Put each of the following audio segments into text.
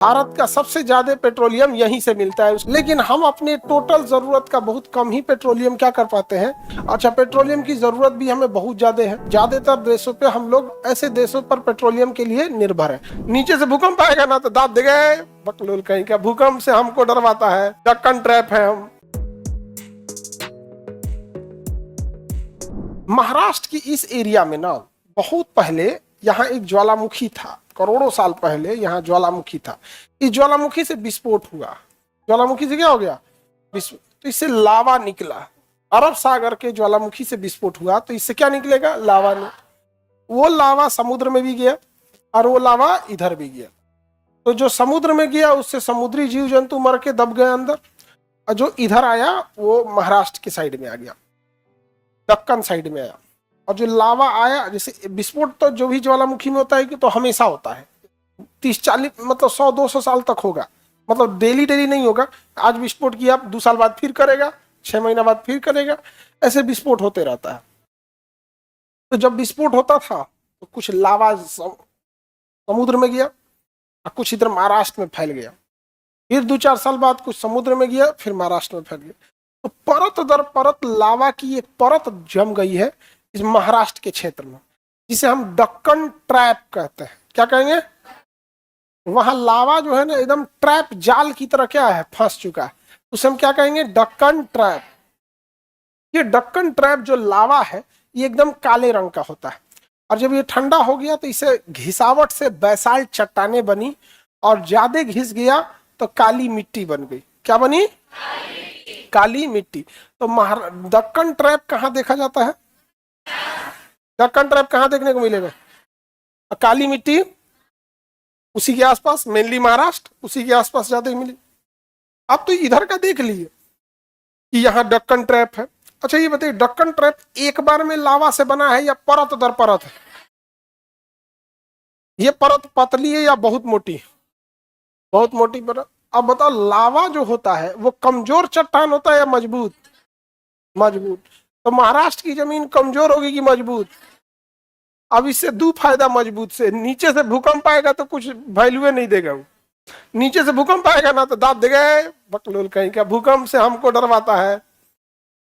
भारत का सबसे ज्यादा पेट्रोलियम यहीं से मिलता है, लेकिन हम अपने टोटल जरूरत का बहुत कम ही पेट्रोलियम क्या कर पाते हैं। अच्छा, पेट्रोलियम की जरूरत भी हमें बहुत ज्यादा है। ज्यादातर देशों पे हम लोग ऐसे देशों पर पेट्रोलियम के लिए निर्भर है। नीचे से भूकंप आएगा ना तो दांत दे गए बकलोल कहीं का। भूकंप से हमको डरवाता है, डक्कन ट्रैप है। हम महाराष्ट्र की इस एरिया में ना बहुत पहले यहाँ एक ज्वालामुखी था। करोड़ों साल पहले यहाँ ज्वालामुखी था। इस ज्वालामुखी से विस्फोट हुआ। ज्वालामुखी से क्या हो गया? विस्फोट। तो इससे लावा निकला। अरब सागर के ज्वालामुखी से विस्फोट हुआ तो इससे क्या निकलेगा? लावा ने वो लावा समुद्र में भी गया और वो लावा इधर भी गया। तो जो समुद्र में गया उससे समुद्री जीव जंतु मर के दब गए अंदर, और जो इधर आया वो महाराष्ट्र के साइड में आ गया, दक्कन साइड में आया। और जो लावा आया, जैसे विस्फोट तो जो भी ज्वालामुखी में होता है कि तो हमेशा होता है, 30-40 मतलब 100-200 साल तक होगा। मतलब डेली डेली नहीं होगा। आज विस्फोट किया, 2 साल बाद फिर करेगा, 6 महीना बाद फिर करेगा, ऐसे विस्फोट होते रहता है। तो जब विस्फोट होता था तो कुछ लावा समुद्र में गया और कुछ इधर महाराष्ट्र में फैल गया। फिर 2-4 साल बाद कुछ समुद्र में गया, फिर महाराष्ट्र में फैल गया। तो परत दर परत लावा की एक परत जम गई है इस महाराष्ट्र के क्षेत्र में, जिसे हम डक्कन ट्रैप कहते हैं। क्या कहेंगे? वहां लावा जो है ना एकदम ट्रैप जाल की तरह क्या है, फंस चुका है। उसे हम क्या कहेंगे? डक्कन ट्रैप। ये डक्कन ट्रैप जो लावा है ये एकदम काले रंग का होता है, और जब ये ठंडा हो गया तो इसे घिसावट से बैसाल्ट चट्टाने बनी, और ज्यादा घिस गया तो काली मिट्टी बन गई। क्या बनी? काली मिट्टी। तो दक्कन ट्रैप कहाँ देखा जाता है? दक्कन ट्रैप कहाँ देखने को मिलेगा? काली मिट्टी उसी के आसपास, मेनली महाराष्ट्र, उसी के आसपास ज्यादा मिली। अब तो इधर का देख लिए कि यहाँ डक्कन ट्रैप है। अच्छा ये बताइए, डक्कन ट्रैप एक बार में लावा से बना है या परत दर परत है? ये परत पतली है या बहुत मोटी? बहुत मोटी परत। अब बताओ, लावा जो होता है वो कमजोर चट्टान होता है या मजबूत? मजबूत। तो महाराष्ट्र की जमीन कमजोर होगी कि मजबूत? अब इससे दो फायदा मजबूत से। नीचे से भूकंप आएगा तो कुछ वैल्यू नहीं देगा वो। नीचे से भूकंप आएगा ना तो दांत दे गए बकलोल कहीं का। भूकंप से हमको डरवाता है,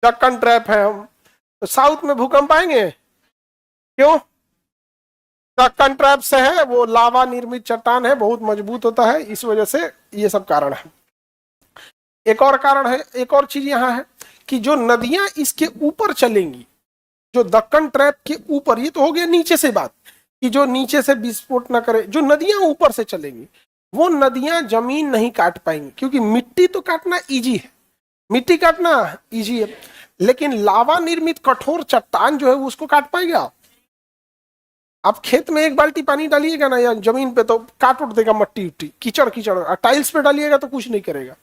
डक्कन ट्रैप है हम। तो साउथ में भूकंप आएंगे क्यों? डक्कन ट्रैप से है, वो लावा निर्मित चट्टान है, बहुत मजबूत होता है, इस वजह से ये सब कारण है। एक और कारण है, एक और चीज यहाँ है कि जो नदियां इसके ऊपर चलेंगी, जो दक्कन ट्रैप के ऊपर, ये तो हो गया नीचे से बात कि जो नीचे से विस्फोट ना करे, जो नदियां ऊपर से चलेंगी वो नदियां जमीन नहीं काट पाएंगी, क्योंकि मिट्टी तो काटना इजी है, मिट्टी काटना इजी है, लेकिन लावा निर्मित कठोर चट्टान जो है उसको काट पाएगा? आप खेत में एक बाल्टी पानी डालिएगा ना या जमीन पे तो काट उठ देगा, मट्टी उट्टी कीचड़ कीचड़। टाइल्स पे डालिएगा तो कुछ नहीं करेगा।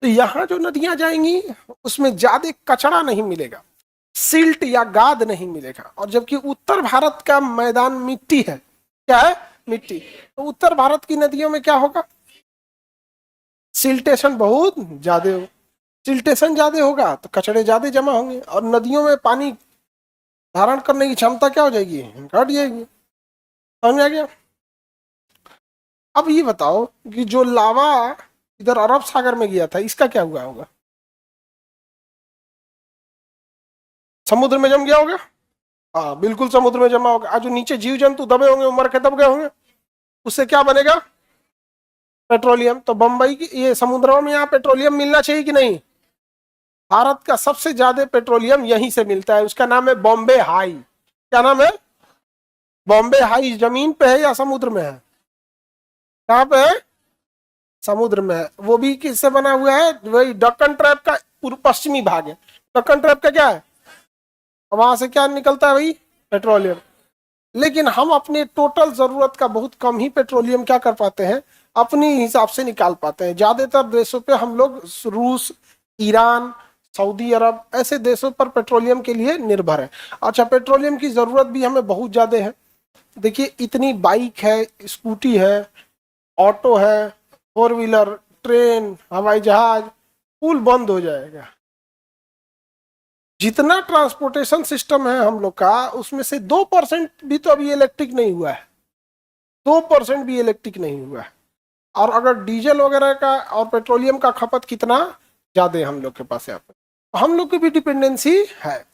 तो यहाँ जो नदियां जाएंगी उसमें ज्यादा कचरा नहीं मिलेगा, सिल्ट या गाद नहीं मिलेगा। और जबकि उत्तर भारत का मैदान मिट्टी है, क्या है? मिट्टी। तो उत्तर भारत की नदियों में क्या होगा? सिल्टेशन बहुत ज्यादा हो। सिल्टेशन ज्यादा होगा तो कचड़े ज्यादा जमा होंगे, और नदियों में पानी धारण करने की क्षमता क्या हो जाएगी? घट जाएगी। समझ आ गया? अब ये बताओ कि जो लावा इधर अरब सागर में गया था इसका क्या हुआ होगा? समुद्र में जम गया होगा। हाँ बिल्कुल, समुद्र में जमा होगा। आज जो नीचे जीव जंतु दबे होंगे, मर के दब गए होंगे, उससे क्या बनेगा? पेट्रोलियम। तो बंबई की ये समुद्रों में यहाँ पेट्रोलियम मिलना चाहिए कि नहीं? भारत का सबसे ज्यादा पेट्रोलियम यहीं से मिलता है, उसका नाम है बॉम्बे हाई। क्या नाम है? बॉम्बे हाई। जमीन पे है या समुद्र में है? कहाँ पे है? समुद्र में है। वो भी किससे बना हुआ है? वही डक्कन ट्रैप का पूर्व पश्चिमी भाग है। डक्कन ट्रैप का क्या है? वहां से क्या निकलता है? वही पेट्रोलियम। लेकिन हम अपने टोटल जरूरत का बहुत कम ही पेट्रोलियम क्या कर पाते हैं, अपनी हिसाब से निकाल पाते हैं। ज्यादातर देशों पे हम लोग रूस, ईरान, सऊदी अरब ऐसे देशों पर पेट्रोलियम के लिए निर्भर है। अच्छा, पेट्रोलियम की जरूरत भी हमें बहुत ज्यादा है। देखिए, इतनी बाइक है, स्कूटी है, ऑटो है, 4 व्हीलर, ट्रेन, हवाई जहाज, पुल बंद हो जाएगा। जितना ट्रांसपोर्टेशन सिस्टम है हम लोग का, उसमें से 2% भी तो अभी इलेक्ट्रिक नहीं हुआ है। 2% भी इलेक्ट्रिक नहीं हुआ है। और अगर डीजल वगैरह का और पेट्रोलियम का खपत कितना ज़्यादा है हम लोग के पास यहाँ पे, हम लोग की भी डिपेंडेंसी है।